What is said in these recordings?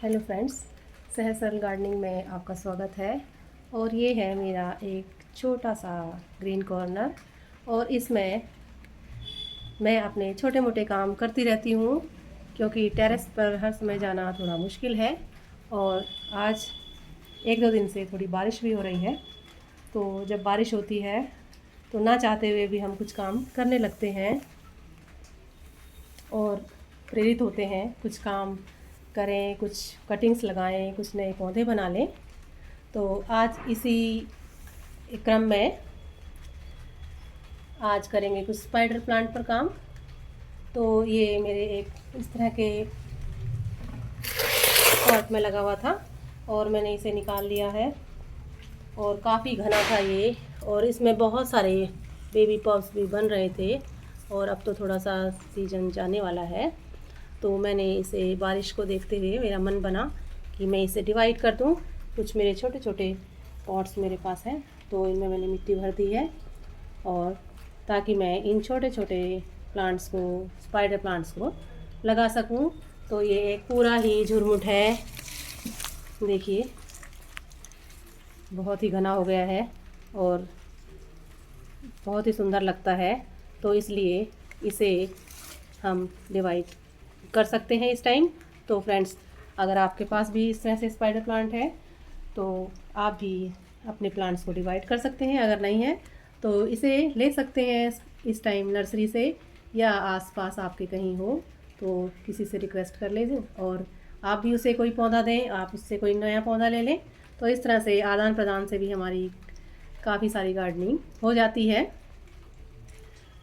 Hello friends, सहज सरल gardening में आपका स्वागत है। और ये है मेरा एक छोटा सा ग्रीन कॉर्नर और इसमें मैं अपने छोटे मोटे काम करती रहती हूँ क्योंकि टेरेस पर हर समय जाना थोड़ा मुश्किल है। और आज एक दो दिन से थोड़ी बारिश भी हो रही है, तो जब बारिश होती है तो ना चाहते हुए भी हम कुछ काम करने लगते हैं और प्रेरित होते हैं कुछ काम करें, कुछ कटिंग्स लगाएं, कुछ नए पौधे बना लें। तो आज इसी क्रम में आज करेंगे कुछ स्पाइडर प्लांट पर काम। तो ये मेरे एक इस तरह के पॉट में लगा हुआ था और मैंने इसे निकाल लिया है और काफ़ी घना था ये, और इसमें बहुत सारे बेबी पॉप्स भी बन रहे थे। और अब तो थोड़ा सा सीजन जाने वाला है, तो मैंने इसे बारिश को देखते हुए मेरा मन बना कि मैं इसे डिवाइड कर दूं। कुछ मेरे छोटे छोटे पॉट्स मेरे पास हैं, तो इनमें मैंने मिट्टी भर दी है, और ताकि मैं इन छोटे छोटे प्लांट्स को, स्पाइडर प्लांट्स को लगा सकूं। तो ये एक पूरा ही झुरमुट है, देखिए बहुत ही घना हो गया है और बहुत ही सुंदर लगता है। तो इसलिए इसे हम डिवाइड कर सकते हैं इस टाइम। तो फ्रेंड्स, अगर आपके पास भी इस तरह से स्पाइडर प्लांट है तो आप भी अपने प्लांट्स को डिवाइड कर सकते हैं। अगर नहीं है तो इसे ले सकते हैं इस टाइम नर्सरी से, या आसपास आपके कहीं हो तो किसी से रिक्वेस्ट कर लें और आप भी उसे कोई पौधा दें, आप उससे कोई नया पौधा ले लें। तो इस तरह से आदान प्रदान से भी हमारी काफ़ी सारी गार्डनिंग हो जाती है।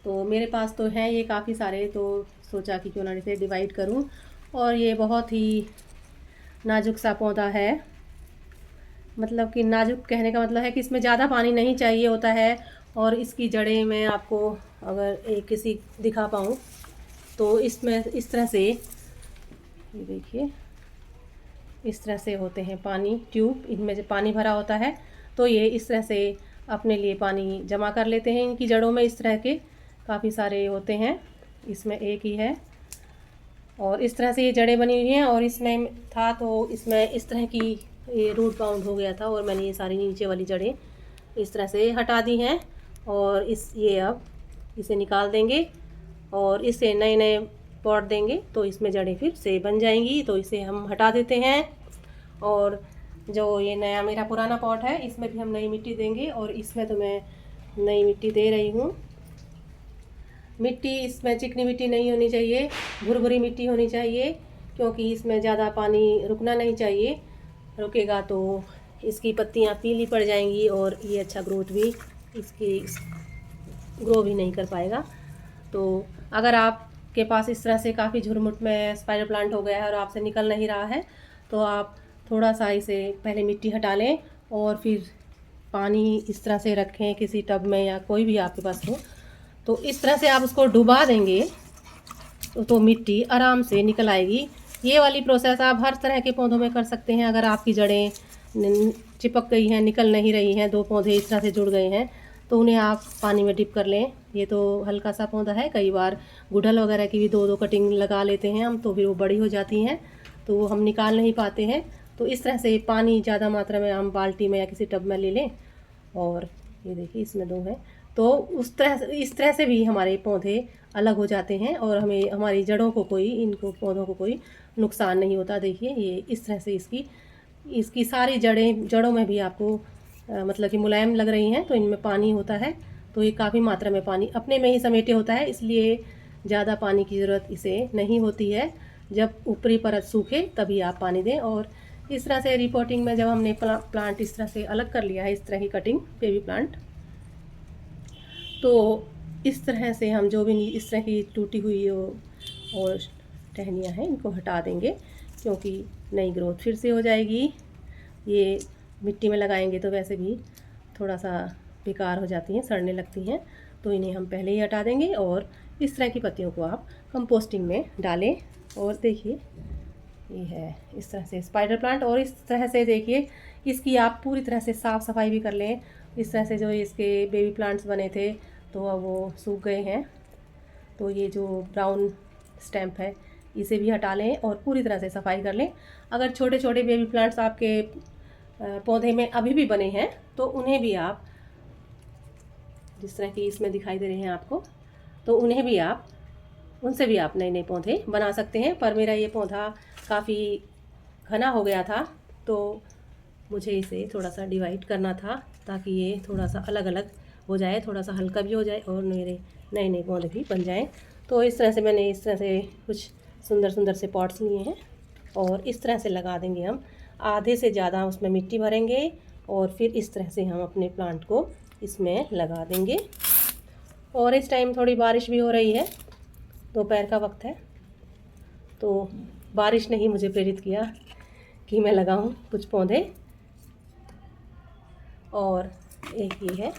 तो मेरे पास तो हैं ये काफ़ी सारे, तो सोचा कि क्यों ना इसे डिवाइड करूं। और ये बहुत ही नाजुक सा पौधा है, मतलब कि नाजुक कहने का मतलब है कि इसमें ज़्यादा पानी नहीं चाहिए होता है। और इसकी जड़ें मैं आपको अगर एक किसी दिखा पाऊँ तो इसमें इस तरह से, ये देखिए इस तरह से होते हैं पानी ट्यूब, इनमें जो पानी भरा होता है तो ये इस तरह से अपने लिए पानी जमा कर लेते हैं। इनकी जड़ों में इस तरह के काफ़ी सारे होते हैं, इसमें एक ही है और इस तरह से ये जड़ें बनी हुई हैं। और इसमें था तो इसमें इस तरह की ये रूट बाउंड हो गया था और मैंने ये सारी नीचे वाली जड़ें इस तरह से हटा दी हैं। और ये अब इसे निकाल देंगे और इसे नए नए पॉट देंगे तो इसमें जड़ें फिर से बन जाएंगी। तो इसे हम हटा देते हैं और जो ये नया मेरा पुराना पॉट है इसमें भी हम नई मिट्टी देंगे। और इसमें तो मैं नई मिट्टी दे रही हूँ। मिट्टी इसमें चिकनी मिट्टी नहीं होनी चाहिए, भुरभुरी मिट्टी होनी चाहिए, क्योंकि इसमें ज़्यादा पानी रुकना नहीं चाहिए। रुकेगा तो इसकी पत्तियाँ पीली पड़ जाएंगी और ये अच्छा ग्रोथ भी इसकी ग्रो भी नहीं कर पाएगा। तो अगर आपके पास इस तरह से काफ़ी झुरमुट में स्पाइडर प्लांट हो गया है और आपसे निकल नहीं रहा है तो आप थोड़ा सा इसे पहले मिट्टी हटा लें और फिर पानी इस तरह से रखें किसी टब में या कोई भी आपके पास हो। तो इस तरह से आप उसको डुबा देंगे तो मिट्टी आराम से निकल आएगी। ये वाली प्रोसेस आप हर तरह के पौधों में कर सकते हैं। अगर आपकी जड़ें चिपक गई हैं, निकल नहीं रही हैं, दो पौधे इस तरह से जुड़ गए हैं तो उन्हें आप पानी में डिप कर लें। ये तो हल्का सा पौधा है, कई बार गुड़हल वगैरह की भी दो दो कटिंग लगा लेते हैं हम, तो फिर वो बड़ी हो जाती हैं तो वो हम निकाल नहीं पाते हैं। तो इस तरह से पानी ज़्यादा मात्रा में हम बाल्टी में या किसी टब में ले लें। और ये देखिए इसमें दो हैं, तो उस तरह से इस तरह से भी हमारे पौधे अलग हो जाते हैं और हमें हमारी जड़ों को कोई, इनको पौधों को कोई नुकसान नहीं होता। देखिए ये इस तरह से इसकी इसकी सारी जड़ों में भी आपको मतलब कि मुलायम लग रही हैं। तो इनमें पानी होता है, तो ये काफ़ी मात्रा में पानी अपने में ही समेटे होता है, इसलिए ज़्यादा पानी की ज़रूरत इसे नहीं होती है। जब ऊपरी परत सूखे तभी आप पानी दें। और इस तरह से रिपोर्टिंग में जब हमने प्लांट इस तरह से अलग कर लिया है, इस तरह की कटिंग बेबी प्लांट, तो इस तरह से हम जो भी इस तरह की टूटी हुई और टहनियाँ हैं इनको हटा देंगे, क्योंकि नई ग्रोथ फिर से हो जाएगी। ये मिट्टी में लगाएंगे तो वैसे भी थोड़ा सा बेकार हो जाती हैं, सड़ने लगती हैं, तो इन्हें हम पहले ही हटा देंगे। और इस तरह की पत्तियों को आप कंपोस्टिंग में डालें। और देखिए ये है इस तरह से स्पाइडर प्लांट। और इस तरह से देखिए इसकी आप पूरी तरह से साफ़ सफाई भी कर लें। इस तरह से जो इसके बेबी प्लांट्स बने थे तो अब वो सूख गए हैं, तो ये जो ब्राउन स्टैम्प है इसे भी हटा लें और पूरी तरह से सफाई कर लें। अगर छोटे छोटे बेबी प्लांट्स आपके पौधे में अभी भी बने हैं तो उन्हें भी आप, जिस तरह की इसमें दिखाई दे रहे हैं आपको, तो उन्हें भी आप, उनसे भी आप नए नए पौधे बना सकते हैं। पर मेरा ये पौधा काफ़ी घना हो गया था तो मुझे इसे थोड़ा सा डिवाइड करना था ताकि ये थोड़ा सा अलग अलग हो जाए, थोड़ा सा हल्का भी हो जाए और मेरे नए नए पौधे भी बन जाएं। तो इस तरह से मैंने इस तरह से कुछ सुंदर सुंदर से पॉट्स लिए हैं और इस तरह से लगा देंगे हम। आधे से ज़्यादा उसमें मिट्टी भरेंगे और फिर इस तरह से हम अपने प्लांट को इसमें लगा देंगे। और इस टाइम थोड़ी बारिश भी हो रही है, दोपहर का वक्त है, तो बारिश ने ही मुझे प्रेरित किया कि मैं लगाऊं कुछ पौधे। और एक ये है,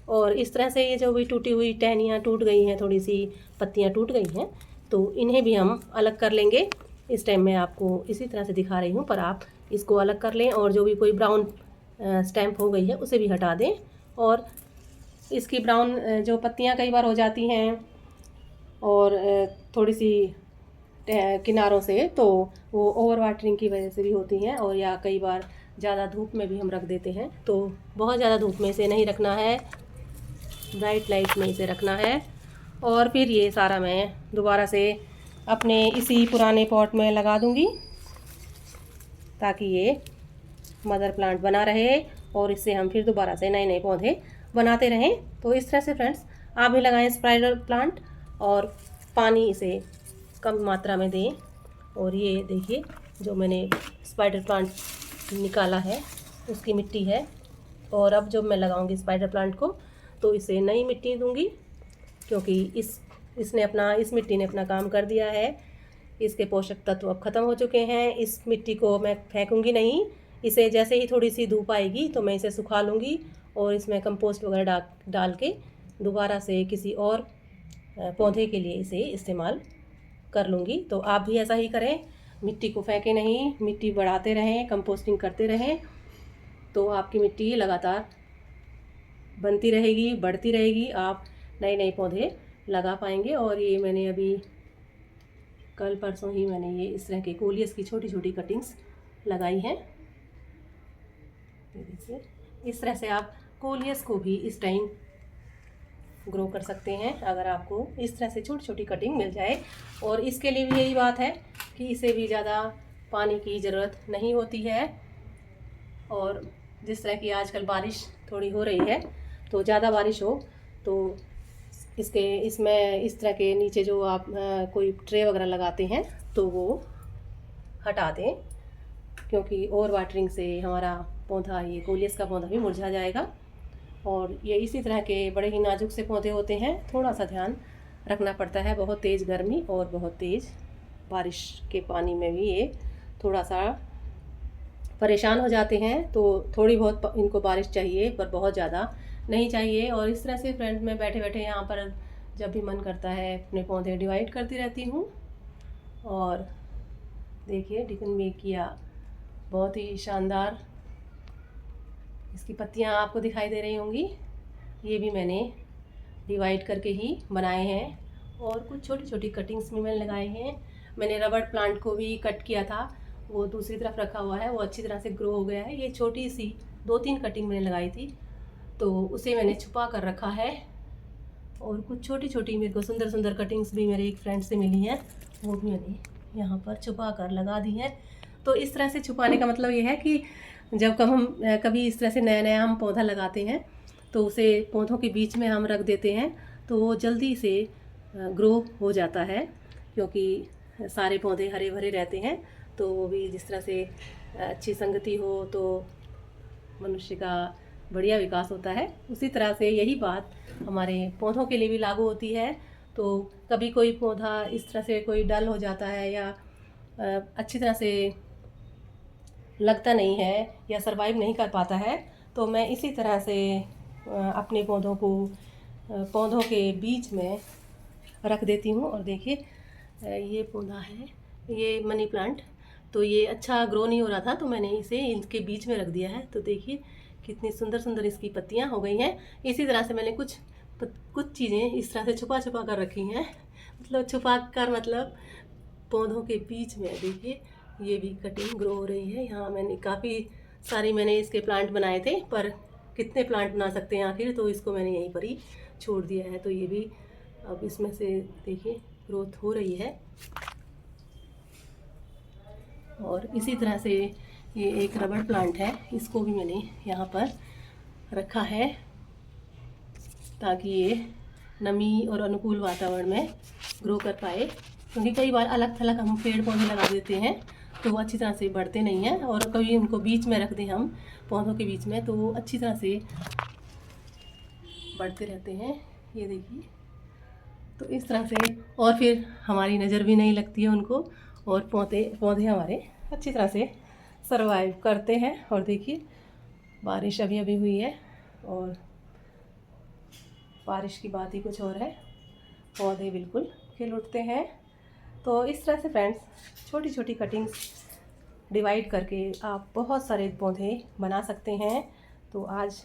और इस तरह से ये जो भी टूटी हुई टहनियाँ टूट गई हैं, थोड़ी सी पत्तियाँ टूट गई हैं, तो इन्हें भी हम अलग कर लेंगे। इस टाइम मैं आपको इसी तरह से दिखा रही हूँ, पर आप इसको अलग कर लें और जो भी कोई ब्राउन स्टैम्प हो गई है उसे भी हटा दें। और इसकी ब्राउन जो पत्तियाँ कई बार हो जाती हैं और थोड़ी सी किनारों से, तो वो ओवर वाटरिंग की वजह से भी होती हैं, और या कई बार ज़्यादा धूप में भी हम रख देते हैं। तो बहुत ज़्यादा धूप में इसे नहीं रखना है, ब्राइट लाइट में इसे रखना है। और फिर ये सारा मैं दोबारा से अपने इसी पुराने पॉट में लगा दूंगी ताकि ये मदर प्लांट बना रहे और इससे हम फिर दोबारा से नए नए पौधे बनाते रहें। तो इस तरह से फ्रेंड्स आप भी लगाएं स्पाइडर प्लांट और पानी इसे कम मात्रा में दें। और ये देखिए जो मैंने स्पाइडर प्लांट निकाला है उसकी मिट्टी है, और अब जब मैं लगाऊंगी स्पाइडर प्लांट को तो इसे नई मिट्टी दूंगी, क्योंकि इस मिट्टी ने अपना काम कर दिया है। इसके पोषक तत्व अब ख़त्म हो चुके हैं। इस मिट्टी को मैं फेंकूंगी नहीं, इसे जैसे ही थोड़ी सी धूप आएगी तो मैं इसे सुखा लूँगी और इसमें कंपोस्ट वगैरह डाल के दोबारा से किसी और पौधे के लिए इसे इस्तेमाल कर लूँगी। तो आप भी ऐसा ही करें, मिट्टी को फेंकें नहीं, मिट्टी बढ़ाते रहें, कंपोस्टिंग करते रहें, तो आपकी मिट्टी लगातार बनती रहेगी, बढ़ती रहेगी, आप नए नए पौधे लगा पाएंगे। और ये मैंने अभी कल परसों ही मैंने ये इस तरह के कोलियस की छोटी छोटी कटिंग्स लगाई हैं। देखिए इस तरह से आप कोलियस को भी इस टाइम ग्रो कर सकते हैं अगर आपको इस तरह से छोटी छोटी कटिंग मिल जाए। और इसके लिए भी यही बात है कि इसे भी ज़्यादा पानी की ज़रूरत नहीं होती है। और जिस तरह की आजकल बारिश थोड़ी हो रही है, तो ज़्यादा बारिश हो तो इसमें इस तरह के नीचे जो आप कोई ट्रे वगैरह लगाते हैं तो वो हटा दें, क्योंकि ओवर वाटरिंग से हमारा पौधा, ये कोलियस का पौधा भी मुरझा जाएगा। और ये इसी तरह के बड़े ही नाजुक से पौधे होते हैं, थोड़ा सा ध्यान रखना पड़ता है। बहुत तेज़ गर्मी और बहुत तेज़ बारिश के पानी में भी ये थोड़ा सा परेशान हो जाते हैं। तो थोड़ी बहुत इनको बारिश चाहिए, पर बहुत ज़्यादा नहीं चाहिए। और इस तरह से फ्रेंड मैं बैठे बैठे यहाँ पर जब भी मन करता है अपने पौधे डिवाइड करती रहती हूँ। और देखिए डिकन में किया बहुत ही शानदार, इसकी पत्तियाँ आपको दिखाई दे रही होंगी, ये भी मैंने डिवाइड करके ही बनाए हैं। और कुछ छोटी छोटी कटिंग्स भी मैंने लगाए हैं। मैंने रबड़ प्लांट को भी कट किया था, वो दूसरी तरफ रखा हुआ है, वो अच्छी तरह से ग्रो हो गया है। ये छोटी सी 2-3 कटिंग मैंने लगाई थी तो उसे मैंने छुपा कर रखा है। और कुछ छोटी छोटी मेरे को सुंदर सुंदर कटिंग्स भी मेरे एक फ्रेंड से मिली हैं, वो भी मैंने यहाँ पर छुपा कर लगा दी हैं। तो इस तरह से छुपाने का मतलब ये है कि जब हम कभी इस तरह से नया नया हम पौधा लगाते हैं तो उसे पौधों के बीच में हम रख देते हैं तो वो जल्दी से ग्रो हो जाता है, क्योंकि सारे पौधे हरे भरे रहते हैं। तो वो भी जिस तरह से अच्छी संगति हो तो मनुष्य का बढ़िया विकास होता है, उसी तरह से यही बात हमारे पौधों के लिए भी लागू होती है। तो कभी कोई पौधा इस तरह से कोई डल हो जाता है या अच्छी तरह से लगता नहीं है या सरवाइव नहीं कर पाता है, तो मैं इसी तरह से अपने पौधों को पौधों के बीच में रख देती हूँ। और देखिए ये पौधा है, ये मनी प्लांट, तो ये अच्छा ग्रो नहीं हो रहा था तो मैंने इसे इनके बीच में रख दिया है। तो देखिए कितनी सुंदर सुंदर इसकी पत्तियाँ हो गई हैं। इसी तरह से मैंने कुछ चीज़ें इस तरह से छुपा छुपा कर रखी हैं मतलब छुपा कर, मतलब पौधों के बीच में देखिए ये भी कटिंग ग्रो हो रही है। यहाँ मैंने काफ़ी सारी मैंने इसके प्लांट बनाए थे, पर कितने प्लांट बना सकते हैं आखिर, तो इसको मैंने यहीं पर ही छोड़ दिया है। तो ये भी अब इसमें से देखिए ग्रोथ हो रही है। और इसी तरह से ये एक रबड़ प्लांट है, इसको भी मैंने यहाँ पर रखा है ताकि ये नमी और अनुकूल वातावरण में ग्रो कर पाए। क्योंकि कई बार अलग थलग हम पेड़ पौधे लगा देते हैं तो वो अच्छी तरह से बढ़ते नहीं हैं, और कभी उनको बीच में रख दें हम पौधों के बीच में तो वो अच्छी तरह से बढ़ते रहते हैं। ये देखिए, तो इस तरह से, और फिर हमारी नज़र भी नहीं लगती है उनको, और पौधे पौधे हमारे अच्छी तरह से सरवाइव करते हैं। और देखिए बारिश अभी अभी हुई है, और बारिश की बात ही कुछ और है, पौधे बिल्कुल खिल उठते हैं। तो इस तरह से फ्रेंड्स छोटी छोटी कटिंग्स डिवाइड करके आप बहुत सारे पौधे बना सकते हैं। तो आज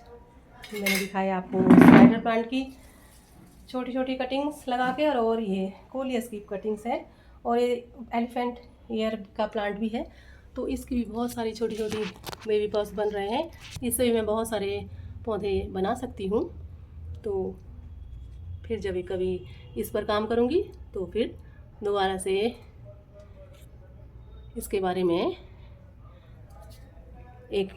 मैंने दिखाया आपको स्पाइडर प्लांट की छोटी छोटी कटिंग्स लगा के, और ये कोलियस की कटिंग्स है, और ये एलिफेंट ईयर का प्लांट भी है। तो इसकी भी बहुत सारी छोटी छोटी बेबी पॉट्स बन रहे हैं, इससे भी मैं बहुत सारे पौधे बना सकती हूँ। तो फिर जब कभी इस पर काम करूँगी तो फिर दोबारा से इसके बारे में एक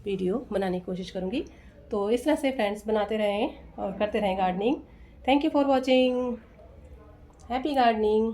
वीडियो बनाने की कोशिश करूँगी। तो इस तरह से फ्रेंड्स बनाते रहें और करते रहें gardening. Thank you for watching. Happy gardening.